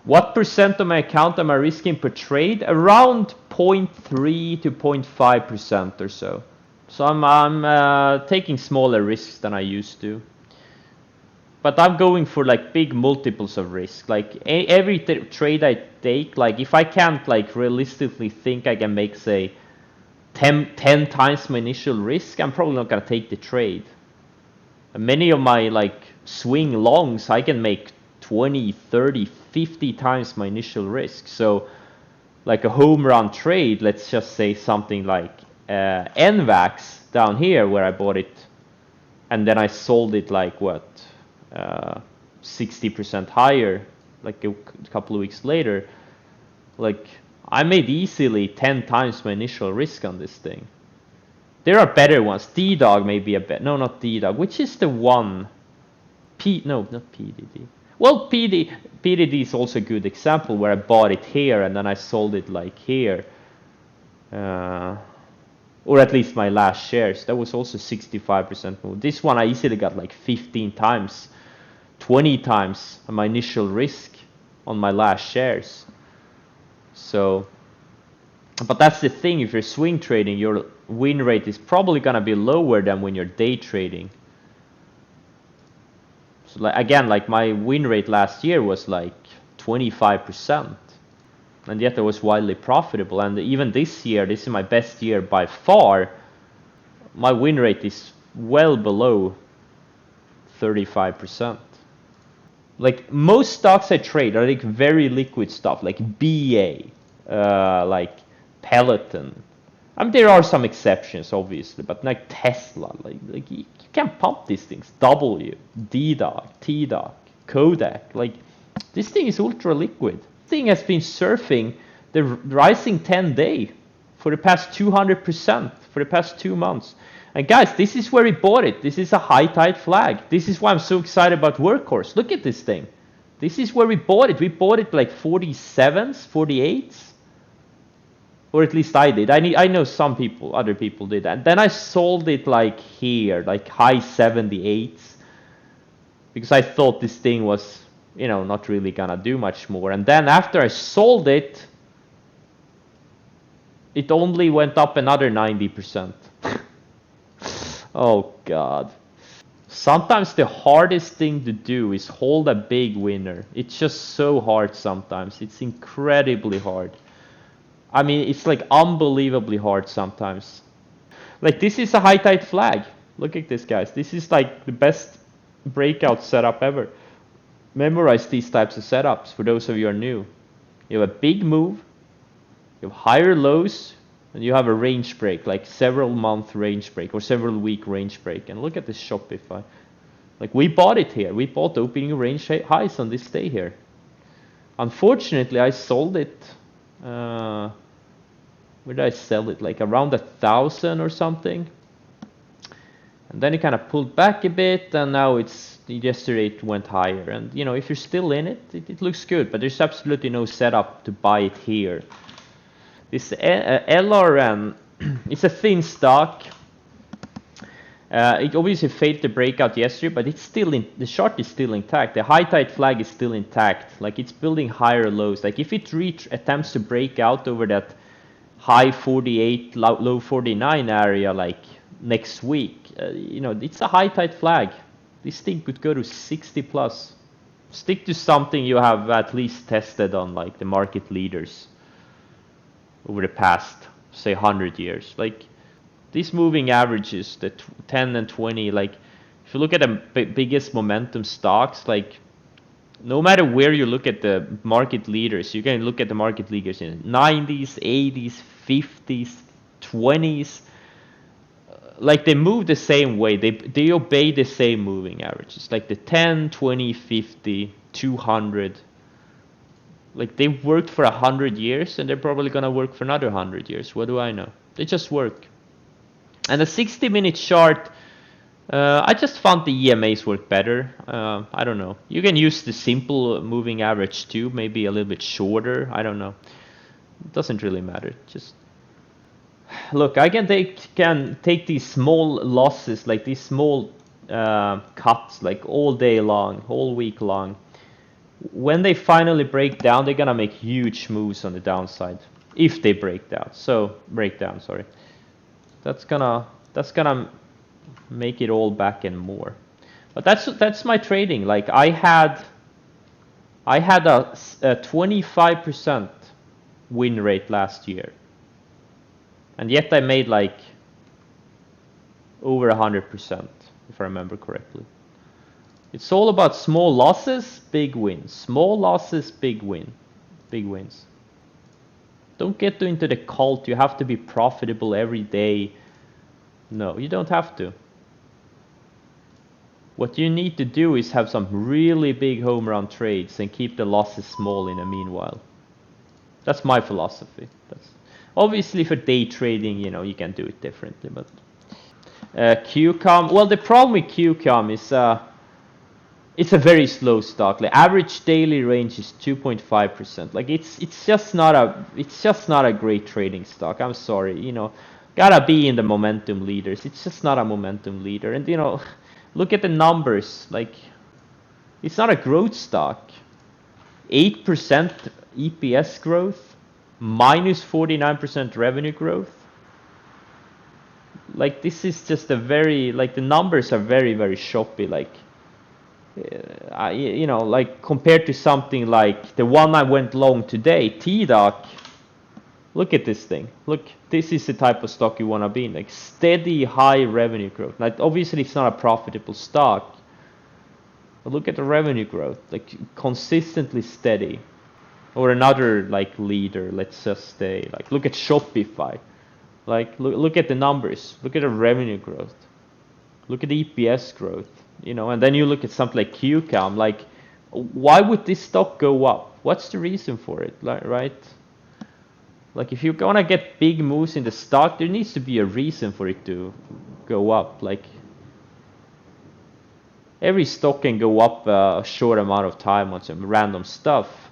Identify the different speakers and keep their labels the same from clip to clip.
Speaker 1: What percent of my account am I risking per trade? Around 0.3 to 0.5% or so. So I'm taking smaller risks than I used to. But I'm going for like big multiples of risk. Like every trade I take, like if I can't like realistically think I can make, say, 10 times my initial risk, I'm probably not gonna take the trade. And many of my like swing longs, I can make 20, 30, 50 times my initial risk. So like a home run trade, let's just say something like NVAX down here where I bought it, and then I sold it like what, 60% higher, like a couple of weeks later. Like I made easily 10 times my initial risk on this thing. There are better ones. D-Dog may be a bet. No, not D-Dog. Which is the one? No, not PDD. Well, PDD is also a good example where I bought it here and then I sold it like here. Or at least my last shares. That was also 65% move. This one I easily got like 15 times, 20 times my initial risk on my last shares. So, but that's the thing, if you're swing trading, your win rate is probably gonna be lower than when you're day trading. So like, again, like my win rate last year was like 25%, and yet I was wildly profitable. And even this year, this is my best year by far, my win rate is well below 35%. Like most stocks I trade are like very liquid stuff, like BA, like Peloton. I mean, there are some exceptions, obviously, but like Tesla, like you can't pump these things. W, D-Dog, T-Dog, Kodak, like this thing is ultra liquid. This thing has been surfing the rising 10-day for the past 200% for the past 2 months. And guys, this is where we bought it. This is a high tide flag. This is why I'm so excited about Workhorse. Look at this thing. This is where we bought it. We bought it like 47s, 48s. Or at least I did. I know some people, other people did that. Then I sold it like here, like high 78s. Because I thought this thing was, you know, not really gonna do much more. And then after I sold it, it only went up another 90%. Oh God. Sometimes the hardest thing to do is hold a big winner. It's just so hard sometimes. It's incredibly hard. I mean, it's like unbelievably hard sometimes. Like this is a high tide flag. Look at this, guys. This is like the best breakout setup ever. Memorize these types of setups for those of you who are new. You have a big move, you have higher lows, and you have a range break, like several month range break or several week range break. And look at this Shopify. Like we bought it here. We bought the opening range highs on this day here. Unfortunately, I sold it. Where did I sell it? Like around 1,000 or something. And then it kind of pulled back a bit, and now yesterday it went higher. And you know, if you're still in it, it looks good, but there's absolutely no setup to buy it here. This LRN, it's a thin stock. It obviously failed to break out yesterday, but it's still the chart is still intact. The high tide flag is still intact. Like it's building higher lows. Like if it attempts to break out over that high 48, low 49 area, like next week, you know, it's a high tide flag. This thing could go to 60 plus. Stick to something you have at least tested on, like the market leaders over the past, say, 100 years. Like these moving averages, the 10 and 20, like if you look at the biggest momentum stocks, like no matter where you look at the market leaders, you can look at the market leaders in 90s, 80s, 50s, 20s. Like they move the same way. They obey the same moving averages, like the 10, 20, 50, 200. Like they worked for 100 years, and they're probably gonna work for another 100 years. What do I know? They just work. And the 60-minute chart, I just found the EMAs work better. I don't know. You can use the simple moving average too, maybe a little bit shorter. I don't know. It doesn't really matter. Just look, I can take these small losses, like these small cuts, like all day long, all week long. when they finally break down, they're gonna make huge moves on the downside. If they break down. Sorry. That's gonna make it all back and more. But that's my trading. Like I had a 25% win rate last year. And yet I made like over 100%, if I remember correctly. It's all about small losses, big wins. Small losses, big wins. Don't get into the cult. You have to be profitable every day. No, you don't have to. What you need to do is have some really big home run trades and keep the losses small in the meanwhile. That's my philosophy. That's obviously for day trading, you know, you can do it differently. But QCOM, well, the problem with QCOM is it's a very slow stock. Like average daily range is 2.5%. Like it's just not a great trading stock. I'm sorry, you know, gotta be in the momentum leaders. It's just not a momentum leader. And you know, look at the numbers. Like it's not a growth stock. 8% EPS growth, minus 49% revenue growth. Like this is just a very, like the numbers are very, very choppy. Like you know, like compared to something like the one I went long today, TDOC. Look at this thing. Look, this is the type of stock you want to be in, like steady high revenue growth. Like obviously it's not a profitable stock, but look at the revenue growth, like consistently steady. Or another like leader, let's just say, like look at Shopify. Like look at the numbers, look at the revenue growth, look at the EPS growth, you know, and then you look at something like QCOM. Like, why would this stock go up? What's the reason for it, right? Like, if you're gonna get big moves in the stock, there needs to be a reason for it to go up. Like, every stock can go up a short amount of time on some random stuff,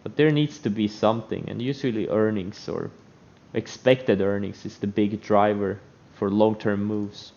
Speaker 1: but there needs to be something, and usually earnings or expected earnings is the big driver for long-term moves.